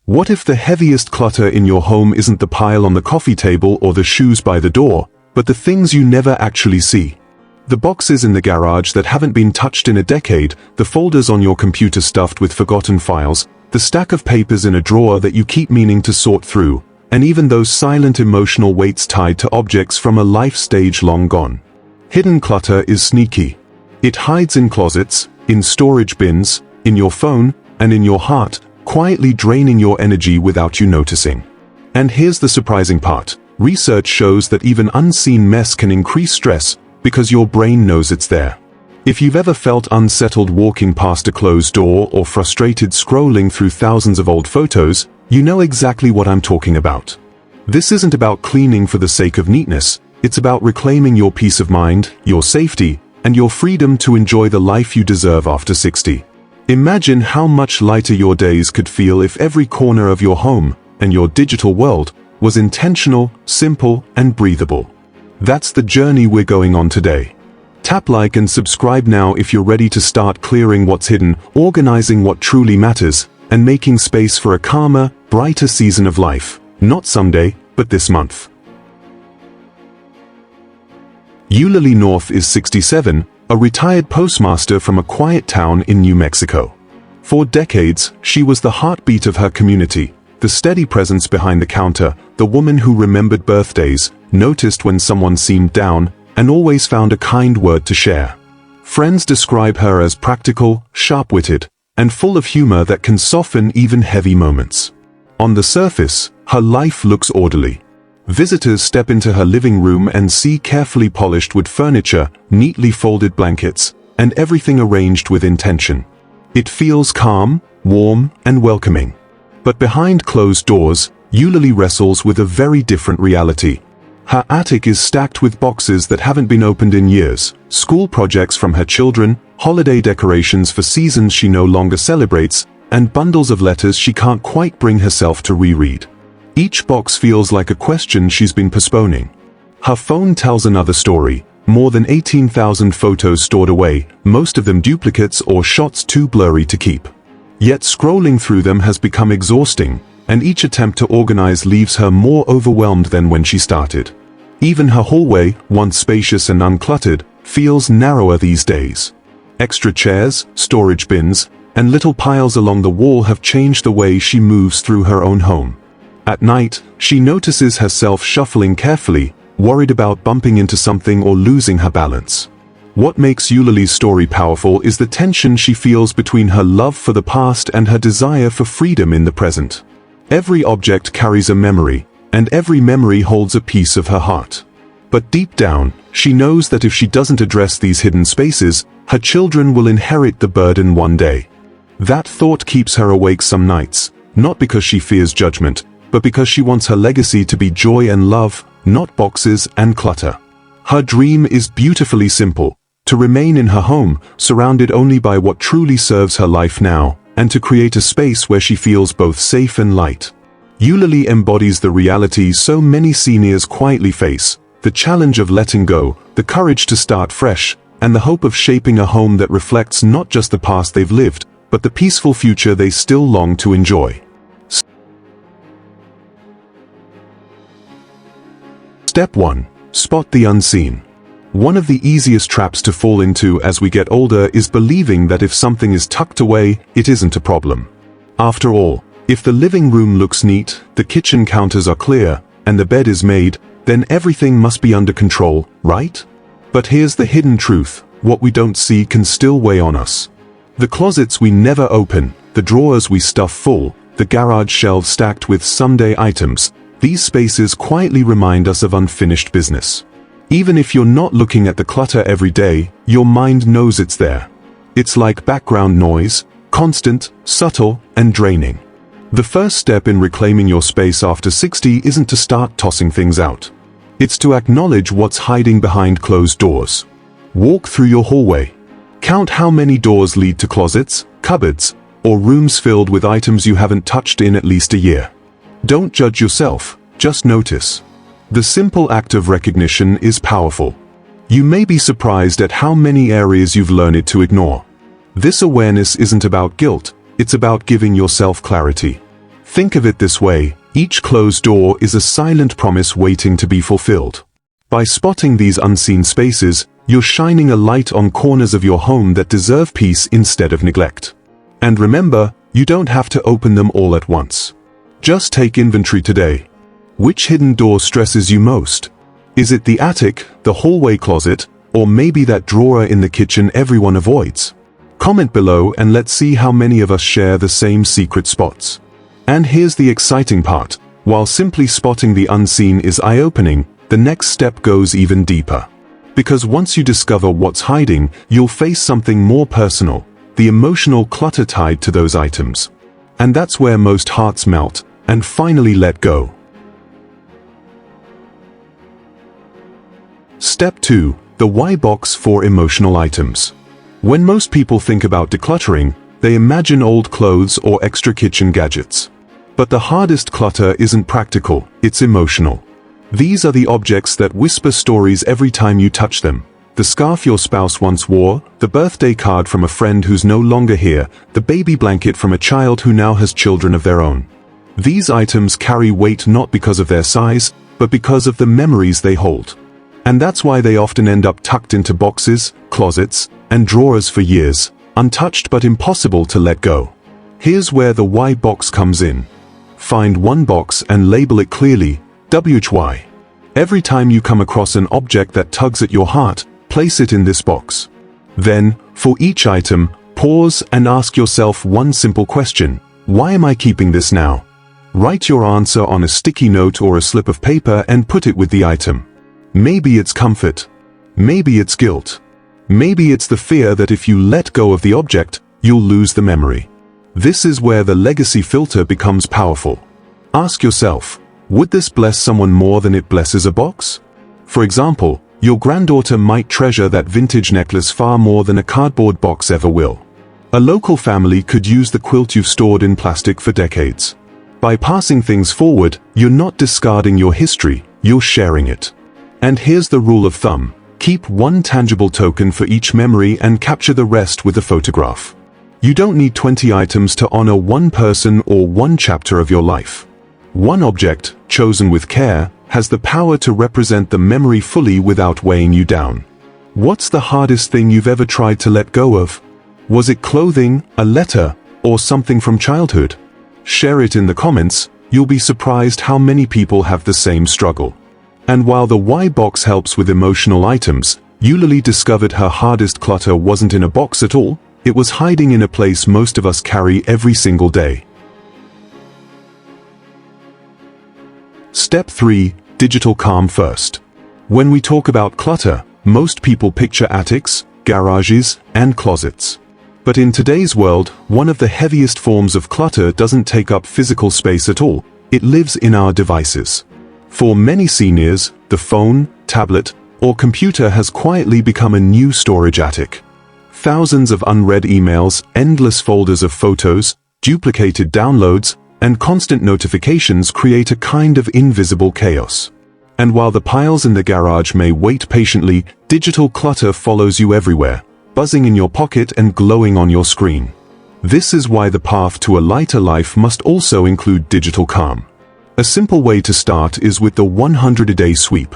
What if the heaviest clutter in your home isn't the pile on the coffee table or the shoes by the door, but the things you never actually see? The boxes in the garage that haven't been touched in a decade, the folders on your computer stuffed with forgotten files, the stack of papers in a drawer that you keep meaning to sort through, and even those silent emotional weights tied to objects from a life stage long gone. Hidden clutter is sneaky. It hides in closets, in storage bins, in your phone, and in your heart, quietly draining your energy without you noticing. And here's the surprising part. Research shows that even unseen mess can increase stress because your brain knows it's there. If you've ever felt unsettled walking past a closed door or frustrated scrolling through thousands of old photos, you know exactly what I'm talking about. This isn't about cleaning for the sake of neatness, it's about reclaiming your peace of mind, your safety, and your freedom to enjoy the life you deserve after 60. Imagine how much lighter your days could feel if every corner of your home and your digital world was intentional, simple, and breathable. That's the journey we're going on today. Tap like and subscribe now if you're ready to start clearing what's hidden, organizing what truly matters, and making space for a calmer, brighter season of life. Not someday, but this month. Eulalie North is 67, a retired postmaster from a quiet town in New Mexico. For decades, she was the heartbeat of her community, the steady presence behind the counter, the woman who remembered birthdays, noticed when someone seemed down, and always found a kind word to share. Friends describe her as practical, sharp-witted, and full of humor that can soften even heavy moments. On the surface, her life looks orderly. Visitors step into her living room and see carefully polished wood furniture, neatly folded blankets, and everything arranged with intention. It feels calm, warm, and welcoming. But behind closed doors, Eulalie wrestles with a very different reality. Her attic is stacked with boxes that haven't been opened in years, school projects from her children, holiday decorations for seasons she no longer celebrates, and bundles of letters she can't quite bring herself to reread. Each box feels like a question she's been postponing. Her phone tells another story. More than 18,000 photos stored away, most of them duplicates or shots too blurry to keep. Yet scrolling through them has become exhausting, and each attempt to organize leaves her more overwhelmed than when she started. Even her hallway, once spacious and uncluttered, feels narrower these days. Extra chairs, storage bins, and little piles along the wall have changed the way she moves through her own home. At night, she notices herself shuffling carefully, worried about bumping into something or losing her balance. What makes Eulalie's story powerful is the tension she feels between her love for the past and her desire for freedom in the present. Every object carries a memory, and every memory holds a piece of her heart. But deep down, she knows that if she doesn't address these hidden spaces, her children will inherit the burden one day. That thought keeps her awake some nights, not because she fears judgment, but because she wants her legacy to be joy and love, not boxes and clutter. Her dream is beautifully simple: to remain in her home, surrounded only by what truly serves her life now, and to create a space where she feels both safe and light. Eulalie embodies the reality so many seniors quietly face: the challenge of letting go, the courage to start fresh, and the hope of shaping a home that reflects not just the past they've lived, but the peaceful future they still long to enjoy. Step 1. Spot the unseen. One of the easiest traps to fall into as we get older is believing that if something is tucked away, it isn't a problem. After all, if the living room looks neat, the kitchen counters are clear, and the bed is made, then everything must be under control, right? But here's the hidden truth: what we don't see can still weigh on us. The closets we never open, the drawers we stuff full, the garage shelves stacked with someday items, these spaces quietly remind us of unfinished business. Even if you're not looking at the clutter every day, your mind knows it's there. It's like background noise, constant, subtle, and draining. The first step in reclaiming your space after 60 isn't to start tossing things out. It's to acknowledge what's hiding behind closed doors. Walk through your hallway. Count how many doors lead to closets, cupboards, or rooms filled with items you haven't touched in at least a year. Don't judge yourself, just notice. The simple act of recognition is powerful. You may be surprised at how many areas you've learned to ignore. This awareness isn't about guilt, it's about giving yourself clarity. Think of it this way: each closed door is a silent promise waiting to be fulfilled. By spotting these unseen spaces, you're shining a light on corners of your home that deserve peace instead of neglect. And remember, you don't have to open them all at once. Just take inventory today. Which hidden door stresses you most? Is it the attic, the hallway closet, or maybe that drawer in the kitchen everyone avoids? Comment below and let's see how many of us share the same secret spots. And here's the exciting part: while simply spotting the unseen is eye-opening, the next step goes even deeper. Because once you discover what's hiding, you'll face something more personal: the emotional clutter tied to those items. And that's where most hearts melt and finally let go. Step 2. The why box for emotional items. When most people think about decluttering, they imagine old clothes or extra kitchen gadgets. But the hardest clutter isn't practical, it's emotional. These are the objects that whisper stories every time you touch them. The scarf your spouse once wore, the birthday card from a friend who's no longer here, the baby blanket from a child who now has children of their own. These items carry weight not because of their size, but because of the memories they hold. And that's why they often end up tucked into boxes, closets, and drawers for years, untouched but impossible to let go. Here's where the why box comes in. Find one box and label it clearly: WHY. Every time you come across an object that tugs at your heart, place it in this box. Then, for each item, pause and ask yourself one simple question: why am I keeping this now? Write your answer on a sticky note or a slip of paper and put it with the item. Maybe it's comfort. Maybe it's guilt. Maybe it's the fear that if you let go of the object, you'll lose the memory. This is where the legacy filter becomes powerful. Ask yourself, would this bless someone more than it blesses a box? For example, your granddaughter might treasure that vintage necklace far more than a cardboard box ever will. A local family could use the quilt you've stored in plastic for decades. By passing things forward, you're not discarding your history, you're sharing it. And here's the rule of thumb: keep one tangible token for each memory and capture the rest with a photograph. You don't need 20 items to honor one person or one chapter of your life. One object, chosen with care, has the power to represent the memory fully without weighing you down. What's the hardest thing you've ever tried to let go of? Was it clothing, a letter, or something from childhood? Share it in the comments. You'll be surprised how many people have the same struggle. And while the why box helps with emotional items, Eulalie discovered her hardest clutter wasn't in a box at all, it was hiding in a place most of us carry every single day. Step 3. Digital calm first. When we talk about clutter, most people picture attics, garages, and closets. But in today's world, one of the heaviest forms of clutter doesn't take up physical space at all, it lives in our devices. For many seniors, the phone, tablet, or computer has quietly become a new storage attic. Thousands of unread emails, endless folders of photos, duplicated downloads, and constant notifications create a kind of invisible chaos. And while the piles in the garage may wait patiently, digital clutter follows you everywhere, buzzing in your pocket and glowing on your screen. This is why the path to a lighter life must also include digital calm. A simple way to start is with the 100-a-day sweep.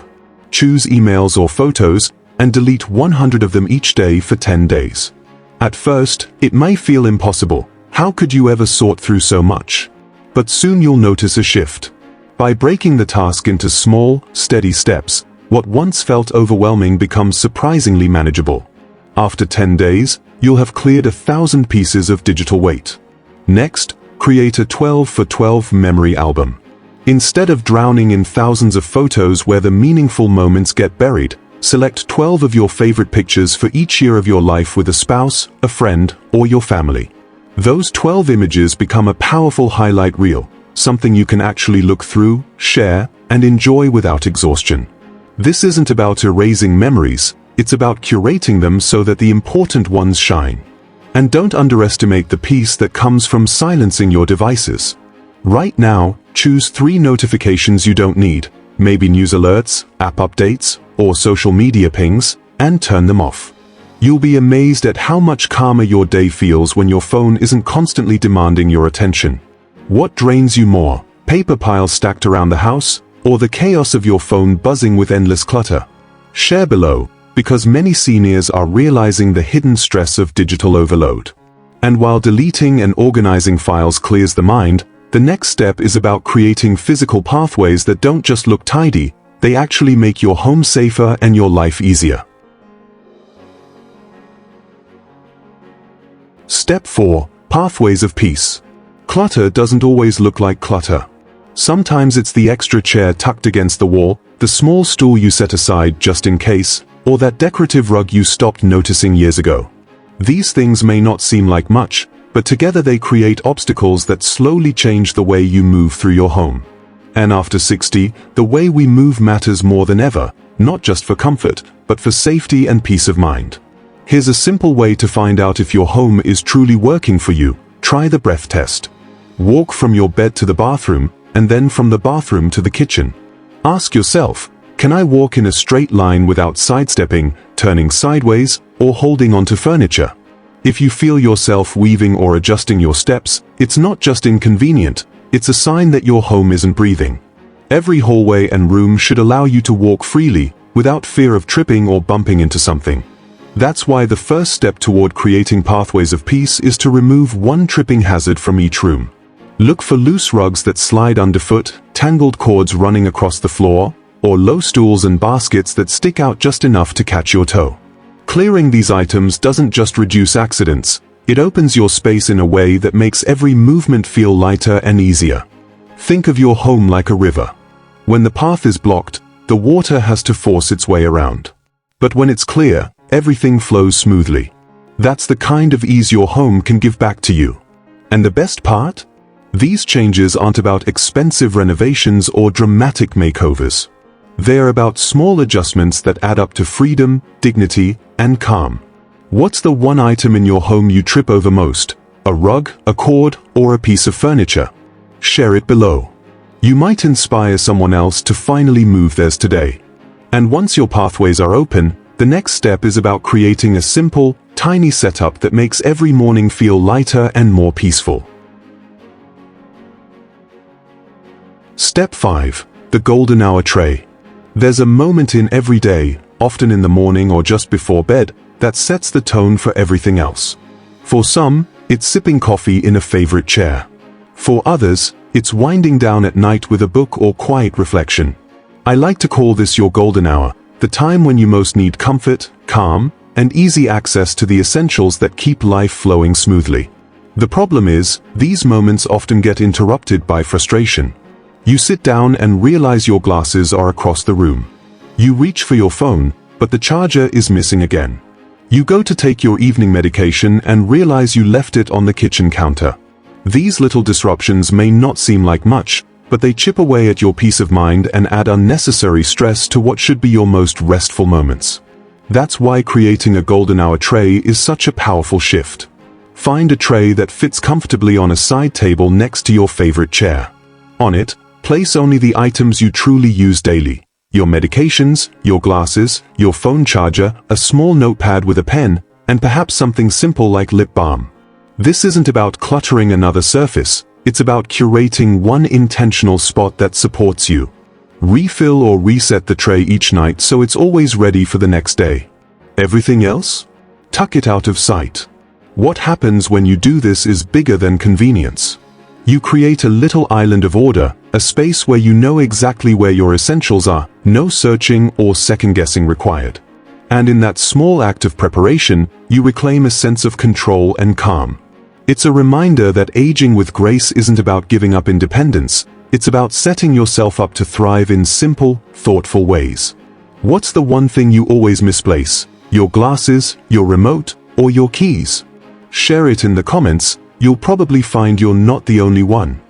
Choose emails or photos, and delete 100 of them each day for 10 days. At first, it may feel impossible. How could you ever sort through so much? But soon you'll notice a shift. By breaking the task into small, steady steps, what once felt overwhelming becomes surprisingly manageable. After 10 days, you'll have cleared 1,000 pieces of digital weight. Next, create a 12 for 12 memory album. Instead of drowning in thousands of photos where the meaningful moments get buried, select 12 of your favorite pictures for each year of your life with a spouse, a friend, or your family. Those 12 images become a powerful highlight reel, something you can actually look through, share, and enjoy without exhaustion. This isn't about erasing memories, it's about curating them so that the important ones shine. And don't underestimate the peace that comes from silencing your devices. Right now, choose 3 notifications you don't need, maybe news alerts, app updates, or social media pings, and turn them off. You'll be amazed at how much calmer your day feels when your phone isn't constantly demanding your attention. What drains you more, paper piles stacked around the house, or the chaos of your phone buzzing with endless clutter? Share below, because many seniors are realizing the hidden stress of digital overload. And while deleting and organizing files clears the mind, the next step is about creating physical pathways that don't just look tidy, they actually make your home safer and your life easier. Step 4. Pathways of peace. Clutter doesn't always look like clutter. Sometimes it's the extra chair tucked against the wall, the small stool you set aside just in case, or that decorative rug you stopped noticing years ago. These things may not seem like much, but together they create obstacles that slowly change the way you move through your home. And after 60, the way we move matters more than ever, not just for comfort, but for safety and peace of mind. Here's a simple way to find out if your home is truly working for you. Try the breath test. Walk from your bed to the bathroom, and then from the bathroom to the kitchen. Ask yourself, can I walk in a straight line without sidestepping, turning sideways, or holding onto furniture? If you feel yourself weaving or adjusting your steps, it's not just inconvenient, it's a sign that your home isn't breathing. Every hallway and room should allow you to walk freely, without fear of tripping or bumping into something. That's why the first step toward creating pathways of peace is to remove one tripping hazard from each room. Look for loose rugs that slide underfoot, tangled cords running across the floor, or low stools and baskets that stick out just enough to catch your toe. Clearing these items doesn't just reduce accidents, it opens your space in a way that makes every movement feel lighter and easier. Think of your home like a river. When the path is blocked, the water has to force its way around. But when it's clear, everything flows smoothly. That's the kind of ease your home can give back to you. And the best part? These changes aren't about expensive renovations or dramatic makeovers. They're about small adjustments that add up to freedom, dignity, and calm. What's the one item in your home you trip over most? A rug, a cord, or a piece of furniture? Share it below. You might inspire someone else to finally move theirs today. And once your pathways are open, the next step is about creating a simple, tiny setup that makes every morning feel lighter and more peaceful. Step 5. The golden hour tray. There's a moment in every day, often in the morning or just before bed, that sets the tone for everything else. For some, it's sipping coffee in a favorite chair. For others, it's winding down at night with a book or quiet reflection. I like to call this your golden hour, the time when you most need comfort, calm, and easy access to the essentials that keep life flowing smoothly. The problem is, these moments often get interrupted by frustration. You sit down and realize your glasses are across the room. You reach for your phone, but the charger is missing again. You go to take your evening medication and realize you left it on the kitchen counter. These little disruptions may not seem like much, but they chip away at your peace of mind and add unnecessary stress to what should be your most restful moments. That's why creating a golden hour tray is such a powerful shift. Find a tray that fits comfortably on a side table next to your favorite chair. On it, place only the items you truly use daily. Your medications, your glasses, your phone charger, a small notepad with a pen, and perhaps something simple like lip balm. This isn't about cluttering another surface, it's about curating one intentional spot that supports you. Refill or reset the tray each night so it's always ready for the next day. Everything else? Tuck it out of sight. What happens when you do this is bigger than convenience. You create a little island of order, a space where you know exactly where your essentials are, no searching or second-guessing required. And in that small act of preparation, you reclaim a sense of control and calm. It's a reminder that aging with grace isn't about giving up independence, it's about setting yourself up to thrive in simple, thoughtful ways. What's the one thing you always misplace? Your glasses, your remote, or your keys? Share it in the comments. You'll probably find you're not the only one.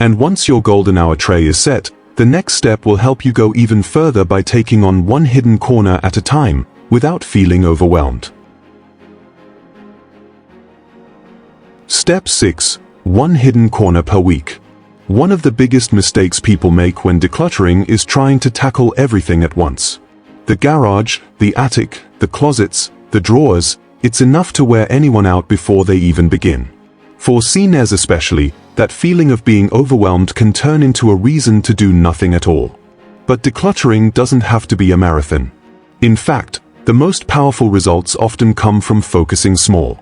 And once your golden hour tray is set, the next step will help you go even further by taking on one hidden corner at a time, without feeling overwhelmed. Step 6. One hidden corner per week. One of the biggest mistakes people make when decluttering is trying to tackle everything at once. The garage, the attic, the closets, the drawers, it's enough to wear anyone out before they even begin. For seniors especially, that feeling of being overwhelmed can turn into a reason to do nothing at all. But decluttering doesn't have to be a marathon. In fact, the most powerful results often come from focusing small.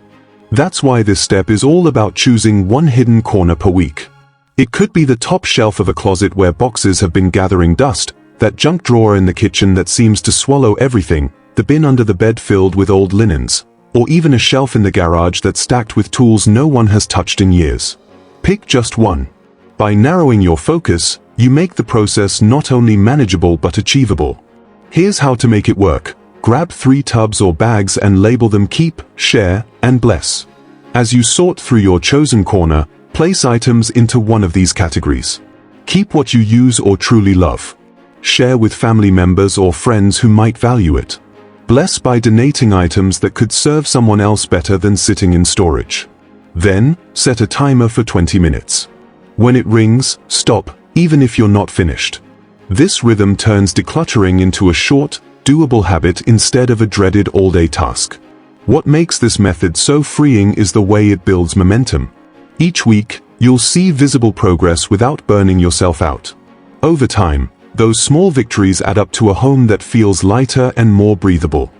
That's why this step is all about choosing one hidden corner per week. It could be the top shelf of a closet where boxes have been gathering dust, that junk drawer in the kitchen that seems to swallow everything, the bin under the bed filled with old linens, or even a shelf in the garage that's stacked with tools no one has touched in years. Pick just one. By narrowing your focus, you make the process not only manageable but achievable. Here's how to make it work. Grab 3 tubs or bags and label them Keep, Share, and Bless. As you sort through your chosen corner, place items into one of these categories. Keep what you use or truly love. Share with family members or friends who might value it. Bless by donating items that could serve someone else better than sitting in storage. Then, set a timer for 20 minutes. When it rings, stop, even if you're not finished. This rhythm turns decluttering into a short, doable habit instead of a dreaded all-day task. What makes this method so freeing is the way it builds momentum. Each week, you'll see visible progress without burning yourself out. Over time, those small victories add up to a home that feels lighter and more breathable.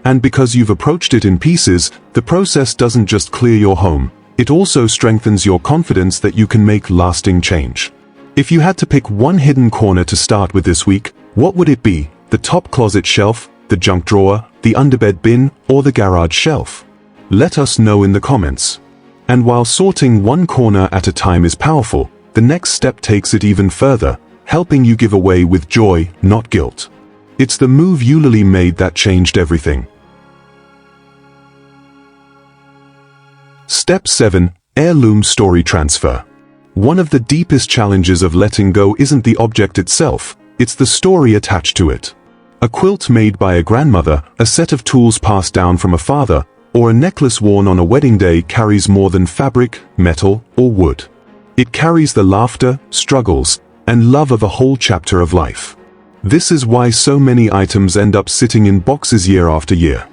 And because you've approached it in pieces, the process doesn't just clear your home, it also strengthens your confidence that you can make lasting change. If you had to pick one hidden corner to start with this week, what would it be? The top closet shelf, the junk drawer, the underbed bin, or the garage shelf? Let us know in the comments. And while sorting one corner at a time is powerful, the next step takes it even further, helping you give away with joy, not guilt. It's the move Eulalie made that changed everything. Step 7. Heirloom Story Transfer. One of the deepest challenges of letting go isn't the object itself, it's the story attached to it. A quilt made by a grandmother, a set of tools passed down from a father, or a necklace worn on a wedding day carries more than fabric, metal, or wood. It carries the laughter, struggles, and love of a whole chapter of life. This is why so many items end up sitting in boxes year after year.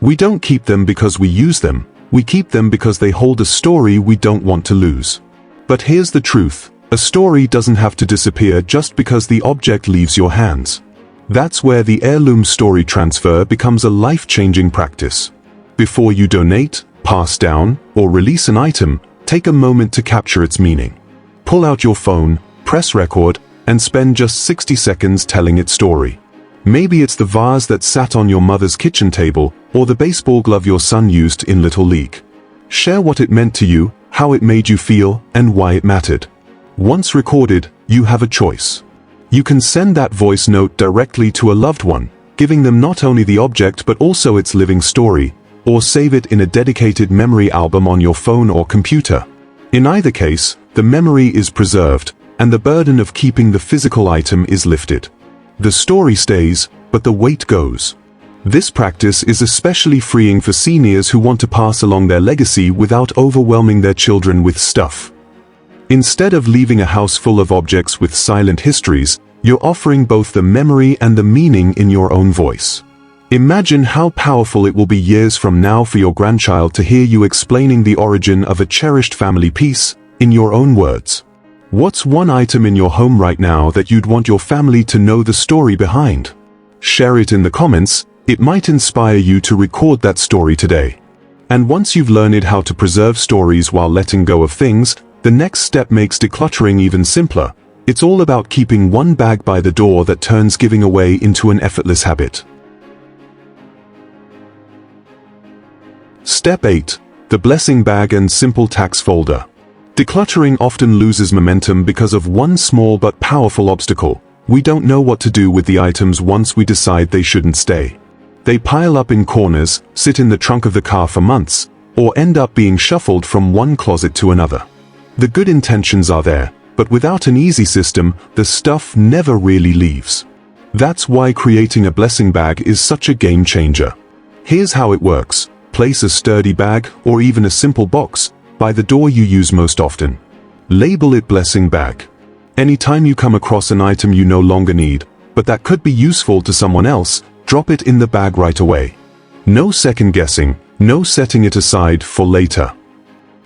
We don't keep them because we use them, we keep them because they hold a story we don't want to lose. But here's the truth, a story doesn't have to disappear just because the object leaves your hands. That's where the heirloom story transfer becomes a life-changing practice. Before you donate, pass down, or release an item, take a moment to capture its meaning. Pull out your phone, press record, and spend just 60 seconds telling its story. Maybe it's the vase that sat on your mother's kitchen table, or the baseball glove your son used in Little League. Share what it meant to you, how it made you feel, and why it mattered. Once recorded, you have a choice. You can send that voice note directly to a loved one, giving them not only the object but also its living story, or save it in a dedicated memory album on your phone or computer. In either case, the memory is preserved, and the burden of keeping the physical item is lifted. The story stays, but the weight goes. This practice is especially freeing for seniors who want to pass along their legacy without overwhelming their children with stuff. Instead of leaving a house full of objects with silent histories, you're offering both the memory and the meaning in your own voice. Imagine how powerful it will be years from now for your grandchild to hear you explaining the origin of a cherished family piece, in your own words. What's one item in your home right now that you'd want your family to know the story behind? Share it in the comments, it might inspire you to record that story today. And once you've learned how to preserve stories while letting go of things, the next step makes decluttering even simpler. It's all about keeping one bag by the door that turns giving away into an effortless habit. Step 8. The Blessing Bag and Simple Tax Folder. Decluttering often loses momentum because of one small but powerful obstacle. We don't know what to do with the items once we decide they shouldn't stay. They pile up in corners, sit in the trunk of the car for months, or end up being shuffled from one closet to another. The good intentions are there, but without an easy system, the stuff never really leaves. That's why creating a blessing bag is such a game changer. Here's how it works. Place a sturdy bag, or even a simple box, by the door you use most often. Label it Blessing Bag. Anytime you come across an item you no longer need, but that could be useful to someone else, drop it in the bag right away. No second guessing, no setting it aside for later.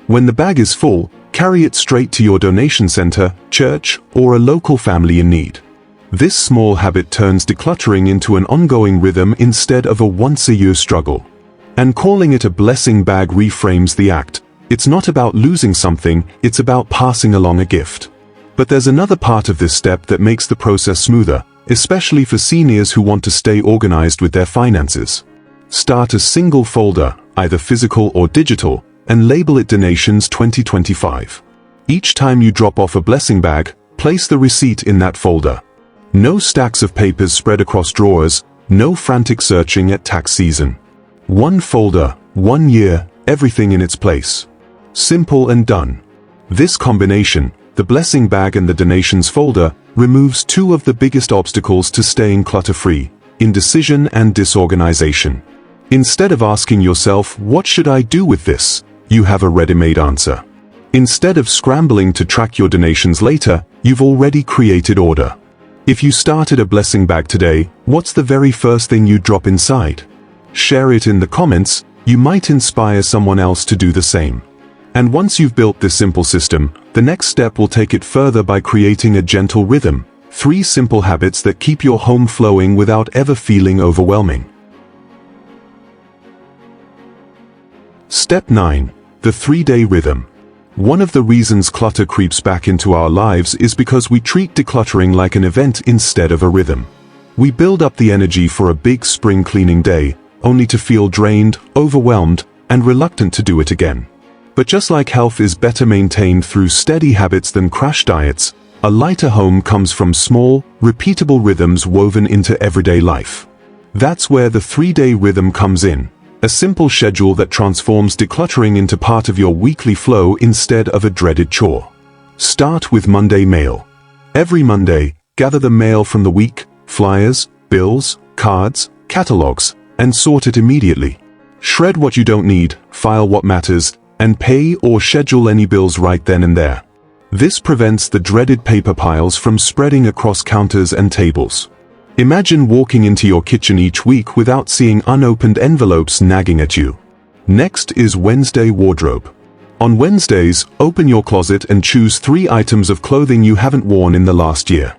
When the bag is full, carry it straight to your donation center, church, or a local family in need. This small habit turns decluttering into an ongoing rhythm instead of a once-a-year struggle. And calling it a blessing bag reframes the act. It's not about losing something, it's about passing along a gift. But there's another part of this step that makes the process smoother, especially for seniors who want to stay organized with their finances. Start a single folder, either physical or digital, and label it Donations 2025. Each time you drop off a blessing bag, place the receipt in that folder. No stacks of papers spread across drawers, no frantic searching at tax season. One folder, 1 year, everything in its place. Simple and done. This combination, the blessing bag and the donations folder, removes two of the biggest obstacles to staying clutter-free: indecision and disorganization. Instead of asking yourself, what should I do with this? You have a ready-made answer. Instead of scrambling to track your donations later, you've already created order. If you started a blessing bag today, what's the very first thing you drop inside? Share it in the comments, you might inspire someone else to do the same. And once you've built this simple system, the next step will take it further by creating a gentle rhythm. 3 simple habits that keep your home flowing without ever feeling overwhelming. Step 9. The 3-day rhythm. One of the reasons clutter creeps back into our lives is because we treat decluttering like an event instead of a rhythm. We build up the energy for a big spring cleaning day, only to feel drained, overwhelmed, and reluctant to do it again. But just like health is better maintained through steady habits than crash diets, a lighter home comes from small, repeatable rhythms woven into everyday life. That's where the 3-day rhythm comes in. A simple schedule that transforms decluttering into part of your weekly flow instead of a dreaded chore. Start with Monday mail. Every Monday, gather the mail from the week, flyers, bills, cards, catalogs, and sort it immediately. Shred what you don't need, file what matters, and pay or schedule any bills right then and there. This prevents the dreaded paper piles from spreading across counters and tables. Imagine walking into your kitchen each week without seeing unopened envelopes nagging at you. Next is Wednesday wardrobe. On Wednesdays, open your closet and choose 3 items of clothing you haven't worn in the last year.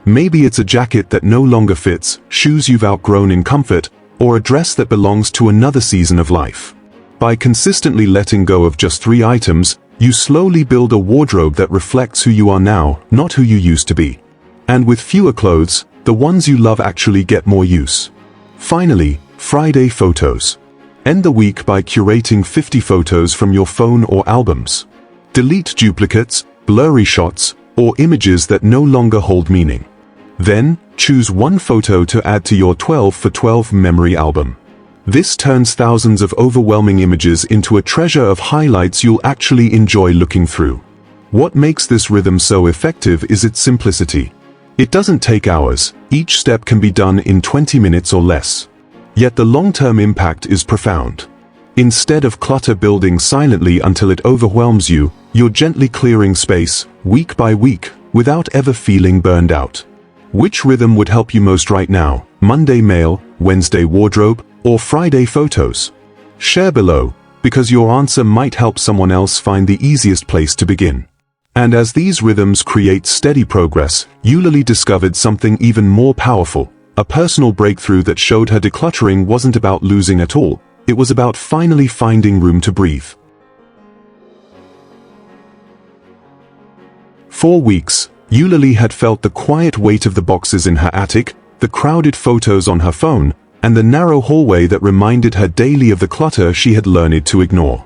Maybe it's a jacket that no longer fits, shoes you've outgrown in comfort, or a dress that belongs to another season of life. By consistently letting go of just 3 items, you slowly build a wardrobe that reflects who you are now, not who you used to be. And with fewer clothes, the ones you love actually get more use. Finally, Friday photos. End the week by curating 50 photos from your phone or albums. Delete duplicates, blurry shots, or images that no longer hold meaning. Then, choose 1 photo to add to your 12 for 12 memory album. This turns thousands of overwhelming images into a treasure of highlights you'll actually enjoy looking through. What makes this rhythm so effective is its simplicity. It doesn't take hours, each step can be done in 20 minutes or less. Yet the long-term impact is profound. Instead of clutter building silently until it overwhelms you, you're gently clearing space, week by week, without ever feeling burned out. Which rhythm would help you most right now? Monday mail, Wednesday wardrobe, or Friday photos? Share below, because your answer might help someone else find the easiest place to begin. And as these rhythms create steady progress, Eulalie discovered something even more powerful, a personal breakthrough that showed her decluttering wasn't about losing at all, it was about finally finding room to breathe. 4 weeks, Eulalie had felt the quiet weight of the boxes in her attic, the crowded photos on her phone, and the narrow hallway that reminded her daily of the clutter she had learned to ignore.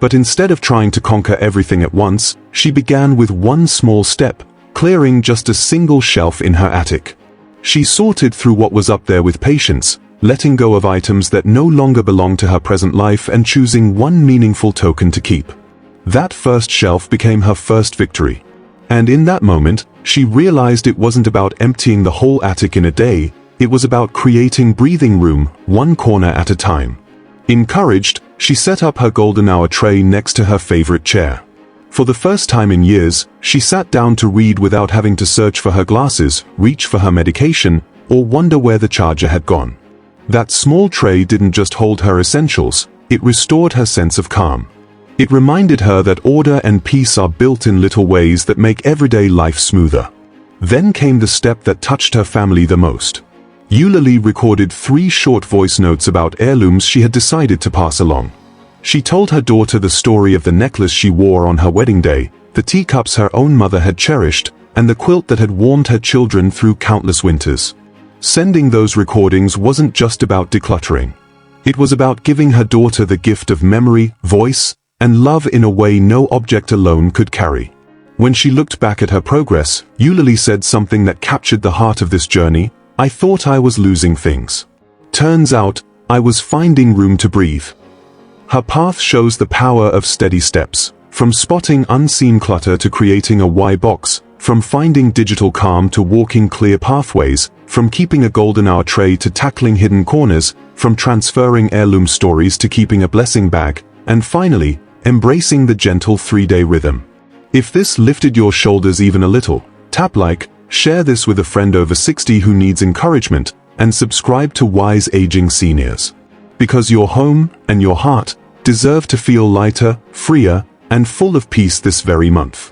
But instead of trying to conquer everything at once, she began with one small step, clearing just a single shelf in her attic. She sorted through what was up there with patience, letting go of items that no longer belonged to her present life and choosing one meaningful token to keep. That first shelf became her first victory. And in that moment, she realized it wasn't about emptying the whole attic in a day, it was about creating breathing room, one corner at a time. Encouraged, she set up her golden hour tray next to her favorite chair. For the first time in years, she sat down to read without having to search for her glasses, reach for her medication, or wonder where the charger had gone. That small tray didn't just hold her essentials, it restored her sense of calm. It reminded her that order and peace are built in little ways that make everyday life smoother. Then came the step that touched her family the most. Eulalie recorded 3 short voice notes about heirlooms she had decided to pass along. She told her daughter the story of the necklace she wore on her wedding day, the teacups her own mother had cherished, and the quilt that had warmed her children through countless winters. Sending those recordings wasn't just about decluttering. It was about giving her daughter the gift of memory, voice, and love in a way no object alone could carry. When she looked back at her progress, Eulalie said something that captured the heart of this journey: "I thought I was losing things. Turns out, I was finding room to breathe." Her path shows the power of steady steps. From spotting unseen clutter to creating a why box, from finding digital calm to walking clear pathways, from keeping a golden hour tray to tackling hidden corners, from transferring heirloom stories to keeping a blessing bag, and finally, embracing the gentle 3-day rhythm. If this lifted your shoulders even a little, tap like, share this with a friend over 60 who needs encouragement, and subscribe to Wise Aging Seniors. Because your home and your heart deserve to feel lighter, freer, and full of peace this very month.